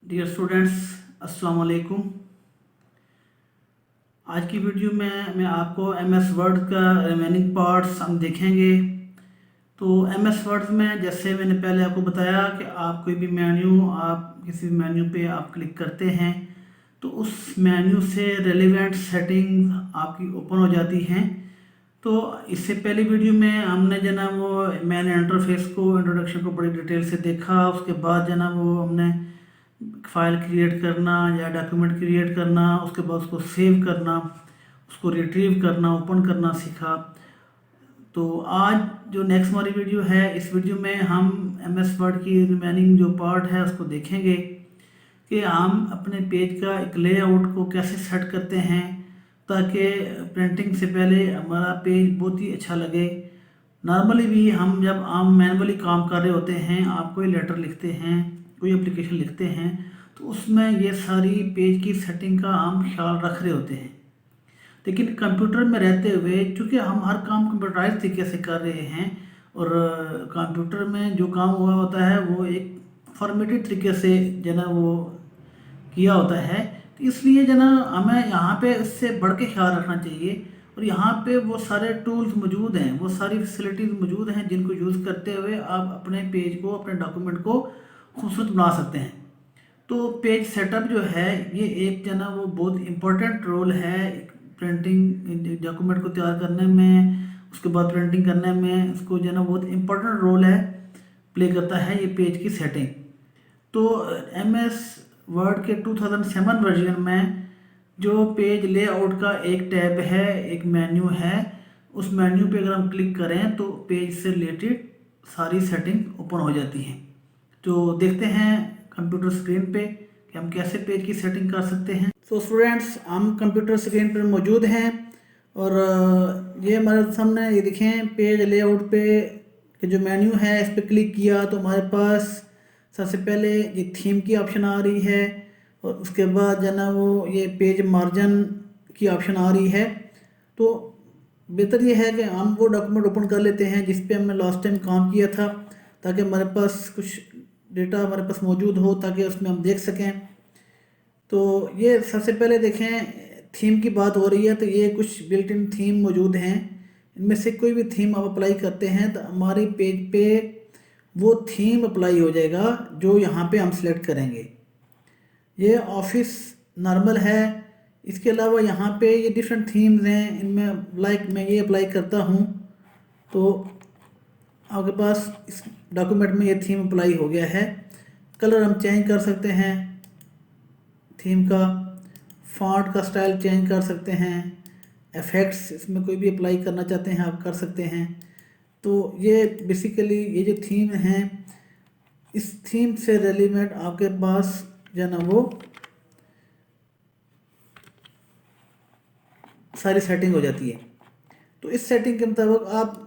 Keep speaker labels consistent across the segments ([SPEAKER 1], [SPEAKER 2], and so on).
[SPEAKER 1] Dear students, अस्सलाम वालेकुम। आज की वीडियो में मैं आपको एमएस वर्ड का रिमेनिंग पार्ट्स हम देखेंगे। तो एमएस वर्ड में जैसे मैंने पहले आपको बताया कि आप कोई भी मेन्यू, आप किसी भी मेन्यू पे आप क्लिक करते हैं तो उस मेन्यू से रेलेवेंट सेटिंग्स आपकी ओपन हो जाती हैं। तो इससे पहली वीडियो में हमने जो ना वो मैन इंटरफेस को, इंट्रोडक्शन को बड़ी डिटेल से देखा। उसके बाद जो ना वो हमने फाइल क्रिएट करना या डॉक्यूमेंट क्रिएट करना, उसके बाद उसको सेव करना, उसको रिट्रीव करना, ओपन करना सीखा। तो आज जो नेक्स्ट हमारी वीडियो है, इस वीडियो में हम एमएस वर्ड की रिमेनिंग जो पार्ट है उसको देखेंगे कि हम अपने पेज का एक लेआउट को कैसे सेट करते हैं ताकि प्रिंटिंग से पहले हमारा पेज बहुत ही अच्छा लगे। नॉर्मली भी हम जब हम मैनुअली काम कर रहे होते हैं, आप कोई लेटर लिखते हैं, कोई एप्लीकेशन लिखते हैं, तो उसमें ये सारी पेज की सेटिंग का हम ख्याल रख रहे होते हैं। लेकिन कंप्यूटर में रहते हुए चूँकि हम हर काम कंप्यूटराइज तरीके से कर रहे हैं और कंप्यूटर में जो काम हुआ होता है वो एक फॉर्मेटेड तरीके से जो ना वो किया होता है। तो इसलिए जो ना हमें यहाँ पे इससे बढ़ के ख्याल रखना चाहिए और यहाँ पे वो सारे टूल्स मौजूद हैं, वो सारी फैसिलिटीज़ मौजूद हैं जिनको यूज़ करते हुए आप अपने पेज को, अपने डॉक्यूमेंट को खूबसूरत बना सकते हैं। तो पेज सेटअप जो है ये एक जो ना वो बहुत इम्पोर्टेंट रोल है प्रिंटिंग डॉक्यूमेंट को तैयार करने में, उसके बाद प्रिंटिंग करने में इसको जो ना बहुत इम्पोर्टेंट रोल है, प्ले करता है ये पेज की सेटिंग। तो एम एस वर्ड के 2007 वर्जन में जो पेज लेआउट का एक टैब है, एक मेन्यू है, उस मेन्यू पे अगर हम क्लिक करें तो पेज से रिलेटेड सारी सेटिंग ओपन हो जाती हैं। तो देखते हैं कंप्यूटर स्क्रीन पे कि हम कैसे पेज की सेटिंग कर सकते हैं। तो स्टूडेंट्स, हम कंप्यूटर स्क्रीन पर मौजूद हैं और ये हमारे सामने ये देखें पेज लेआउट पे कि जो मेन्यू है इस पर क्लिक किया तो हमारे पास सबसे पहले ये थीम की ऑप्शन आ रही है और उसके बाद जो ना वो ये पेज मार्जिन की ऑप्शन आ रही है। तो बेहतर ये है कि हम वो डॉक्यूमेंट ओपन कर लेते हैं जिस पे हमने लास्ट टाइम काम किया था, ताकि हमारे पास कुछ डेटा हमारे पास मौजूद हो ताकि उसमें हम देख सकें। तो ये सबसे पहले देखें, थीम की बात हो रही है तो ये कुछ बिल्ट इन थीम मौजूद हैं। इनमें से कोई भी थीम आप अप्लाई करते हैं तो हमारी पेज पे वो थीम अप्लाई हो जाएगा जो यहाँ पे हम सिलेक्ट करेंगे। ये ऑफिस नॉर्मल है। इसके अलावा यहाँ पे ये डिफरेंट थीम्स हैं, इनमें लाइक मैं ये अप्लाई करता हूँ तो आपके पास इस डॉक्यूमेंट में ये थीम अप्लाई हो गया है। कलर हम चेंज कर सकते हैं, थीम का फॉन्ट का स्टाइल चेंज कर सकते हैं, इफ़ेक्ट्स इसमें कोई भी अप्लाई करना चाहते हैं आप कर सकते हैं। तो ये बेसिकली ये जो थीम हैं, इस थीम से रेलिवेंट आपके पास जो ना वो सारी सेटिंग हो जाती है। तो इस सेटिंग के मुताबिक आप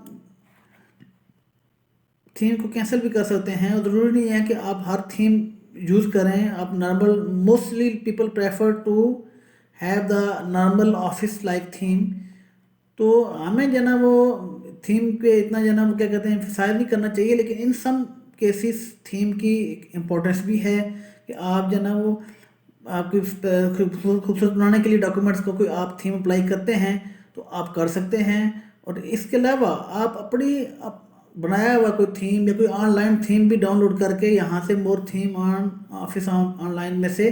[SPEAKER 1] थीम को कैंसिल भी कर सकते हैं और ज़रूरी नहीं है कि आप हर थीम यूज़ करें। आप normal, mostly people prefer to have the normal office like theme. तो हमें जो ना वो थीम पे इतना जो ना वो क्या कहते हैं एम्फसाइज नहीं करना चाहिए, लेकिन इन सम केसेस थीम की इम्पोर्टेंस भी है कि आप जो ना वो आपकी खूबसूरत बनाने के लिए डॉक्यूमेंट्स को कोई आप थीम अप्लाई करते हैं तो आप कर सकते हैं। और इसके अलावा आप अपनी बनाया हुआ कोई थीम या कोई ऑनलाइन थीम भी डाउनलोड करके यहाँ से मोर थीम ऑन ऑफिस ऑनलाइन में से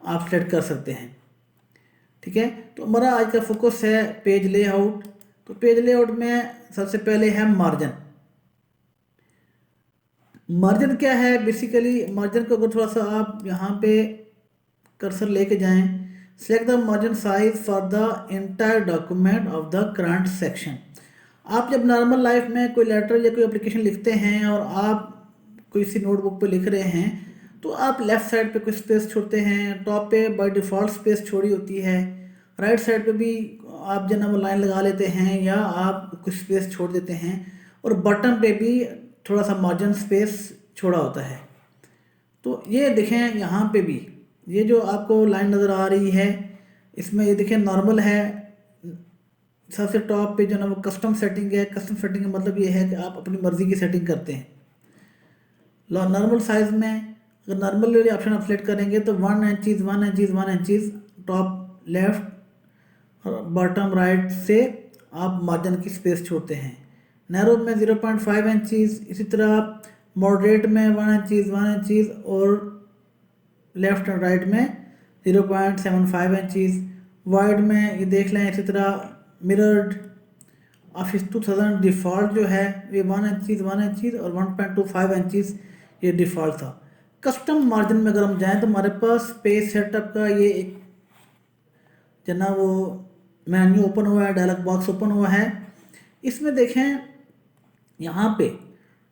[SPEAKER 1] आप सेलेक्ट कर सकते हैं। ठीक है, तो हमारा आज का फोकस है पेज लेआउट। तो पेज लेआउट में सबसे पहले है मार्जिन। मार्जिन क्या है? बेसिकली मार्जिन को अगर थोड़ा सा आप यहाँ पे कर्सर लेके जाएं, select the margin size for the entire document of the current section. आप जब नॉर्मल लाइफ में कोई लेटर या कोई एप्लीकेशन लिखते हैं और आप कोई सी नोटबुक पे लिख रहे हैं तो आप लेफ़्ट साइड पे कुछ स्पेस छोड़ते हैं, टॉप पे बाय डिफ़ॉल्ट स्पेस छोड़ी होती है, राइट साइड पे भी आप जो ना वो लाइन लगा लेते हैं या आप कुछ स्पेस छोड़ देते हैं, और बटन पे भी थोड़ा सा मार्जिन स्पेस छोड़ा होता है। तो ये देखें यहाँ पे भी ये जो आपको लाइन नज़र आ रही है इसमें ये देखें नॉर्मल है। सबसे टॉप पे जो ना वो कस्टम सेटिंग है। कस्टम सेटिंग का मतलब ये है कि आप अपनी मर्ज़ी की सेटिंग करते हैं। नॉर्मल साइज़ में अगर नॉर्मल वाली ऑप्शन आप सेलेक्ट करेंगे तो 1 inches 1 inches 1 inches top left और बॉटम राइट से आप मार्जिन की स्पेस छोड़ते हैं। नैरो में 0.5 इंचीज, इसी तरह मॉडरेट में 1 इंचीज और लेफ्ट एंड राइट में 0.75 इंचीज। वाइड में ये देख लें, इसी तरह मिरर्ड ऑफिस 2000 डिफ़ॉल्ट जो है ये 1 इंचीज और 1.25 इंचीज ये डिफ़ॉल्ट था। कस्टम मार्जिन में अगर हम जाएं तो हमारे पास पेज सेटअप का ये एक जना वो मेन्यू ओपन हुआ है, डायलॉग बॉक्स ओपन हुआ है। इसमें देखें यहाँ पे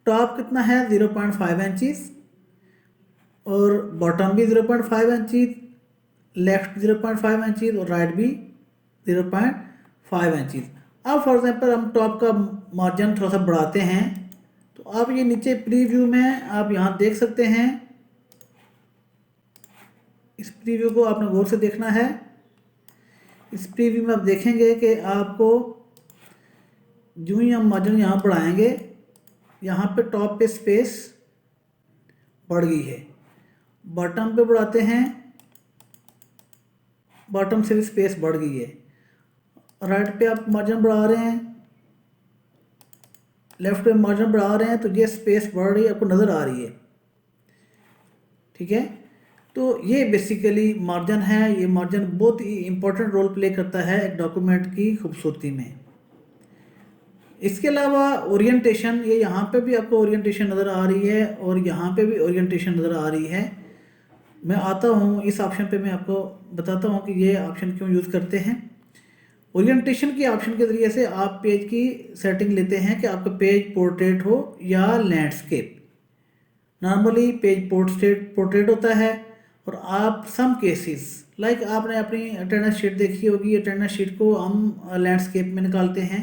[SPEAKER 1] टॉप कितना है 0.5 इंचीज और बॉटम भी 0.5 इंचीज, लेफ्ट 0.5 इंचीज और राइट भी 0.5 इंचीज। अब फॉर एग्जांपल हम टॉप का मार्जिन थोड़ा सा बढ़ाते हैं तो आप ये नीचे प्रीव्यू में आप यहाँ देख सकते हैं। इस प्रीव्यू को आपने गौर से देखना है। इस प्रीव्यू में आप देखेंगे कि आपको जो ही हम मार्जिन यहाँ बढ़ाएंगे यहाँ पे टॉप पे स्पेस बढ़ गई है। बॉटम पे बढ़ाते हैं, बॉटम से भी स्पेस बढ़ गई है। राइट पे आप मार्जिन बढ़ा रहे हैं, लेफ्ट पे मार्जिन बढ़ा रहे हैं तो ये स्पेस बढ़ रही है, आपको नज़र आ रही है। ठीक है, तो ये बेसिकली मार्जिन है। ये मार्जिन बहुत ही इम्पोर्टेंट रोल प्ले करता है एक डॉक्यूमेंट की खूबसूरती में। इसके अलावा ओरिएंटेशन, ये यहाँ पे भी आपको ओरिएंटेशन नज़र आ रही है और यहाँ पे भी ओरिएंटेशन नज़र आ रही है। मैं आता हूँ इस ऑप्शन पे, मैं आपको बताता हूँ कि ये ऑप्शन क्यों यूज़ करते हैं। ओरिएंटेशन की ऑप्शन के ज़रिए से आप पेज की सेटिंग लेते हैं कि आपका पेज पोर्ट्रेट हो या लैंडस्केप। नॉर्मली पेज पोर्ट्रेट होता है और आप सम केसेस लाइक आपने अपनी अटेंडेंस शीट देखी होगी, अटेंडेंस शीट को हम लैंडस्केप में निकालते हैं,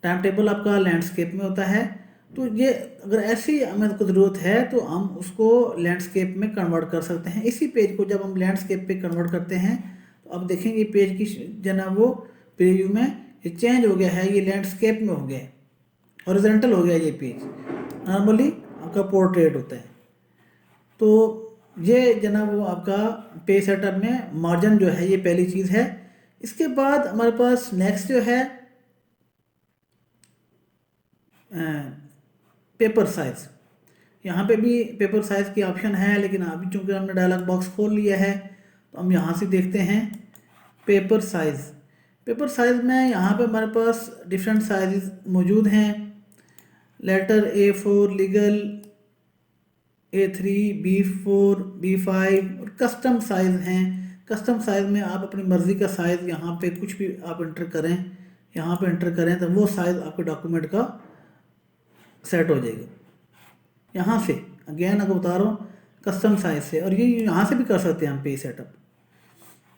[SPEAKER 1] टाइम टेबल आपका लैंडस्केप में होता है। तो ये अगर ऐसी हमें को ज़रूरत है तो हम उसको लैंडस्केप में कन्वर्ट कर सकते हैं। इसी पेज को जब हम लैंडस्केप पे कन्वर्ट करते हैं तो अब देखेंगे पेज की जना वो प्रीव्यू में ये चेंज हो गया है, ये लैंडस्केप में हो गया, हॉरिजॉन्टल हो गया ये पेज। नॉर्मली आपका पोर्ट्रेट होता है। तो ये जना वो आपका पेज सेटअप में मार्जिन जो है ये पहली चीज़ है। इसके बाद हमारे पास नेक्स्ट जो है पेपर साइज़। यहाँ पे भी पेपर साइज़ की ऑप्शन है, लेकिन अभी चूँकि हमने डायलॉग बॉक्स खोल लिया है तो हम यहाँ से देखते हैं पेपर साइज़। पेपर साइज़ में यहाँ पे हमारे पास डिफरेंट साइज़ मौजूद हैं। Letter A4 legal, A3, B4, B5 और कस्टम साइज़ हैं। कस्टम साइज़ में आप अपनी मर्ज़ी का साइज़ यहाँ पे कुछ भी आप इंटर करें, यहाँ पे इंटर करें तो वो साइज़ आपके डॉक्यूमेंट का सेट हो जाएगा। यहाँ से अगेन आपको बता रहा हूँ कस्टम साइज से, और ये यहाँ से भी कर सकते हैं हम पेज सेटअप।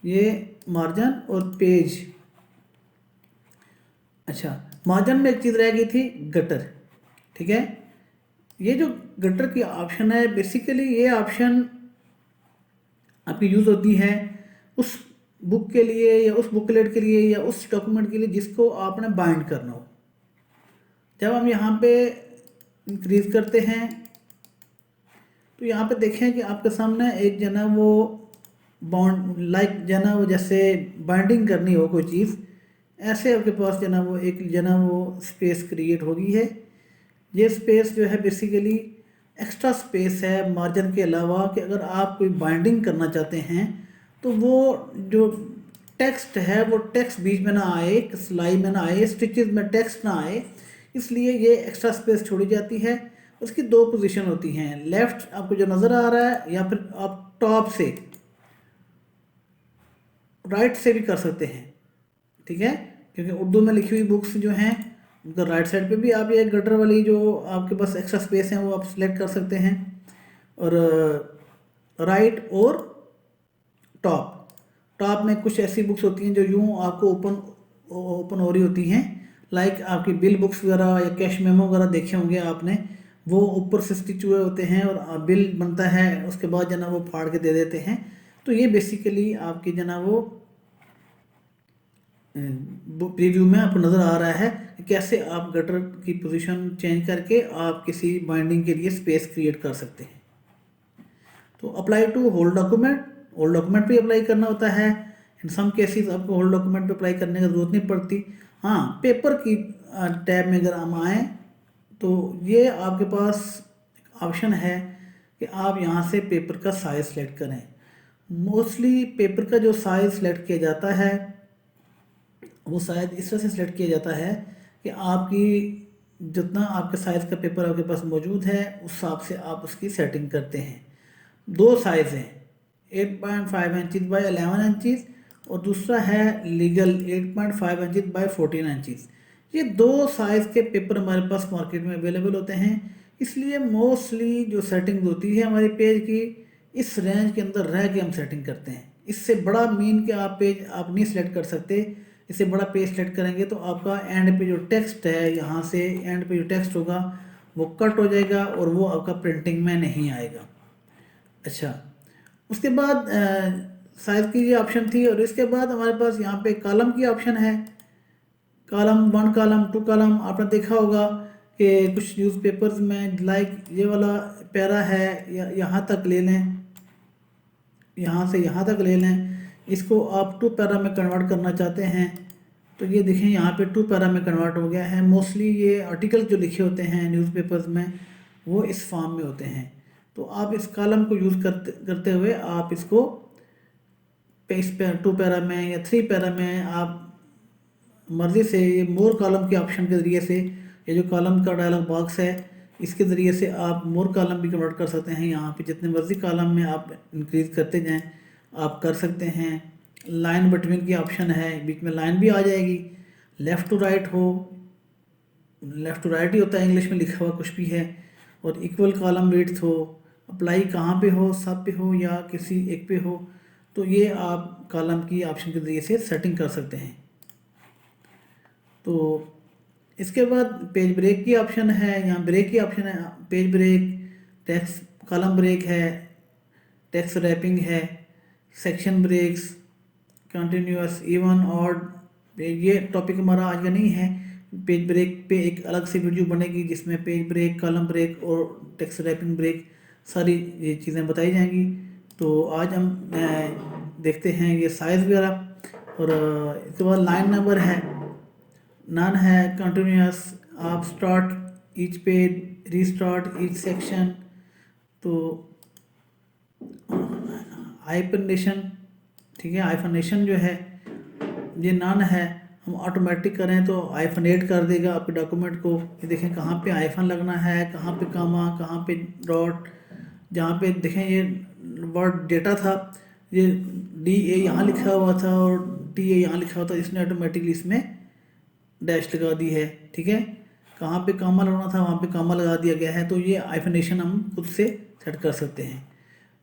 [SPEAKER 1] ये मार्जिन और पेज। अच्छा, मार्जिन में एक चीज़ रह गई थी, गटर। ठीक है, ये जो गटर की ऑप्शन है बेसिकली ये ऑप्शन आपकी यूज़ होती है उस बुक के लिए या उस बुकलेट के लिए या उस डॉक्यूमेंट के लिए जिसको आपने बाइंड करना हो। जब हम यहाँ पे इंक्रीज करते हैं तो यहाँ पे देखें कि आपके सामने एक जना वो बॉन्ड लाइक जना वो जैसे बाइंडिंग करनी हो कोई चीज़, ऐसे आपके पास जना वो एक जना वो स्पेस क्रिएट होगी है। ये स्पेस जो है बेसिकली एक्स्ट्रा स्पेस है मार्जिन के अलावा, कि अगर आप कोई बाइंडिंग करना चाहते हैं तो वो जो टेक्स्ट है वो टेक्स्ट बीच में ना आए, सिलाई में ना आए, स्टिचेस में टेक्स्ट ना आए, इसलिए ये एक्स्ट्रा स्पेस छोड़ी जाती है। उसकी दो पोजीशन होती हैं, लेफ्ट आपको जो नज़र आ रहा है या फिर आप टॉप से राइट से भी कर सकते हैं। ठीक है, क्योंकि उर्दू में लिखी हुई बुक्स जो हैं उनका राइट साइड पे भी आप ये गटर वाली जो आपके पास एक्स्ट्रा स्पेस है वो आप सिलेक्ट कर सकते हैं, और राइट और टॉप में कुछ ऐसी बुक्स होती हैं जो यूँ आपको ओपन हो रही होती हैं, लाइक आपकी बिल बुक्स वगैरह या कैश मेमो वगैरह देखे होंगे आपने, वो ऊपर से स्टिच हुए होते हैं और बिल बनता है उसके बाद जना वो फाड़ के दे देते हैं। तो ये बेसिकली आपकी जना वो प्रीव्यू में आपको नज़र आ रहा है कि कैसे आप गटर की पोजीशन चेंज करके आप किसी बाइंडिंग के लिए स्पेस क्रिएट कर सकते हैं। तो अप्लाई टू होल डॉक्यूमेंट भी अप्लाई करना होता है। इन सम केसेस आपको होल डॉक्यूमेंट पे अप्लाई करने की ज़रूरत नहीं पड़ती। हाँ, पेपर की टैब में अगर हम आएँ तो ये आपके पास ऑप्शन है कि आप यहाँ से पेपर का साइज़ सेलेक्ट करें। मोस्टली पेपर का जो साइज़ सेलेक्ट किया जाता है वो शायद इस तरह से सिलेक्ट किया जाता है कि आपकी जितना आपके साइज़ का पेपर आपके पास मौजूद है उस हिसाब से आप उसकी सेटिंग करते हैं। दो साइज़ हैं, 8.5 इंचज़ बाई 11 इंचज़ और दूसरा है लीगल 8.5 इंचज़ बाई 14 इंचज़। ये दो साइज़ के पेपर हमारे पास मार्केट में अवेलेबल होते हैं, इसलिए मोस्टली जो सेटिंग होती है हमारे पेज की इस रेंज के अंदर रह के हम सेटिंग करते हैं। इससे बड़ा मीन के आप पेज आप नहीं सेलेक्ट कर सकते। इससे बड़ा पेज सेलेक्ट करेंगे तो आपका एंड पे जो टेक्स्ट है, यहाँ से एंड पे जो टेक्स्ट होगा वो कट हो जाएगा और वो आपका प्रिंटिंग में नहीं आएगा। अच्छा, उसके बाद साइज़ की ये ऑप्शन थी और इसके बाद हमारे पास यहाँ पे कॉलम की ऑप्शन है। कॉलम 1 कॉलम 2 कॉलम आपने देखा होगा कि कुछ न्यूज़पेपर्स में लाइक ये वाला पैरा है या यहाँ तक ले लें, यहाँ से यहाँ तक ले लें, इसको आप 2 पैरा में कन्वर्ट करना चाहते हैं तो ये देखें यहाँ पे 2 पैरा में कन्वर्ट हो गया है। मोस्टली ये आर्टिकल जो लिखे होते हैं न्यूज़पेपर्स में वो इस फॉर्म में होते हैं। तो आप इस कॉलम को यूज़ करते हुए आप इसको इस 2 पैरा में या 3 पैरा में आप मर्ज़ी से ये मोर कॉलम के ऑप्शन के ज़रिए से, ये जो कॉलम का डायलॉग बॉक्स है इसके ज़रिए से आप मोर कॉलम भी कन्वर्ट कर सकते हैं। यहाँ पे जितने मर्ज़ी कॉलम में आप इंक्रीज़ करते जाएं आप कर सकते हैं। लाइन बिटवीन की ऑप्शन है, बीच में लाइन भी आ जाएगी। लेफ़्ट टू राइट हो, लेफ़्ट टू राइट ही होता है इंग्लिश में लिखा हुआ कुछ भी है। और इक्वल कॉलम विड्थ हो, अप्लाई कहाँ पे हो, सब पे हो या किसी एक पे हो, तो ये आप कॉलम की ऑप्शन के ज़रिए से सेटिंग कर सकते हैं। तो इसके बाद पेज ब्रेक की ऑप्शन है, यहाँ ब्रेक की ऑप्शन है, page break, text column break है, टेक्स्ट रैपिंग है, section breaks, continuous, even, odd. ये टॉपिक हमारा आज का नहीं है। पेज ब्रेक पे एक अलग से वीडियो बनेगी जिसमें पेज ब्रेक, कॉलम ब्रेक और टेक्स्ट रैपिंग ब्रेक सारी ये चीज़ें बताई जाएंगी। तो आज हम देखते हैं ये साइज़ वगैरह। और इसके बाद लाइन नंबर है, नन है, कंटिन्यूअस, आप start each page, restart each section. तो हाइफनेशन, ठीक है, हाइफनेशन जो है ये नन है। हम ऑटोमेटिक करें तो हाइफनेट कर देगा आपके डॉक्यूमेंट को। ये देखें कहाँ पे हाइफन लगना है, कहाँ पे कामा, कहाँ पे डॉट। जहाँ पे देखें ये वर्ड डेटा था, ये DA यहाँ लिखा हुआ था और TA यहाँ लिखा हुआ था, इसने ऑटोमेटिकली इसमें डैश लगा दी है। ठीक है, कहाँ पे कामा लगाना था वहाँ पे कामा लगा दिया गया है। तो ये हाइफनेशन हम खुद से सेट कर सकते हैं।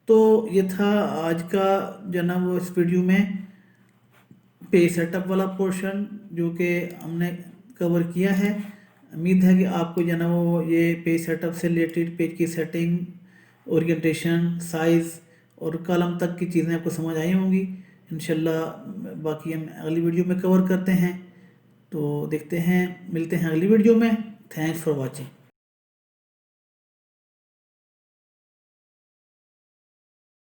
[SPEAKER 1] तो ये था आज का जो ना वो इस वीडियो में पेज सेटअप वाला पोर्शन जो कि हमने कवर किया है। उम्मीद है कि आपको जो ना वो ये पेज सेटअप से रिलेटेड पेज की सेटिंग, ओरिएंटेशन, साइज़ और कॉलम तक की चीज़ें आपको समझ आई होंगी। इंशाल्लाह बाकी हम अगली वीडियो में कवर करते हैं। तो देखते हैं, मिलते हैं अगली वीडियो में। Thanks for watching.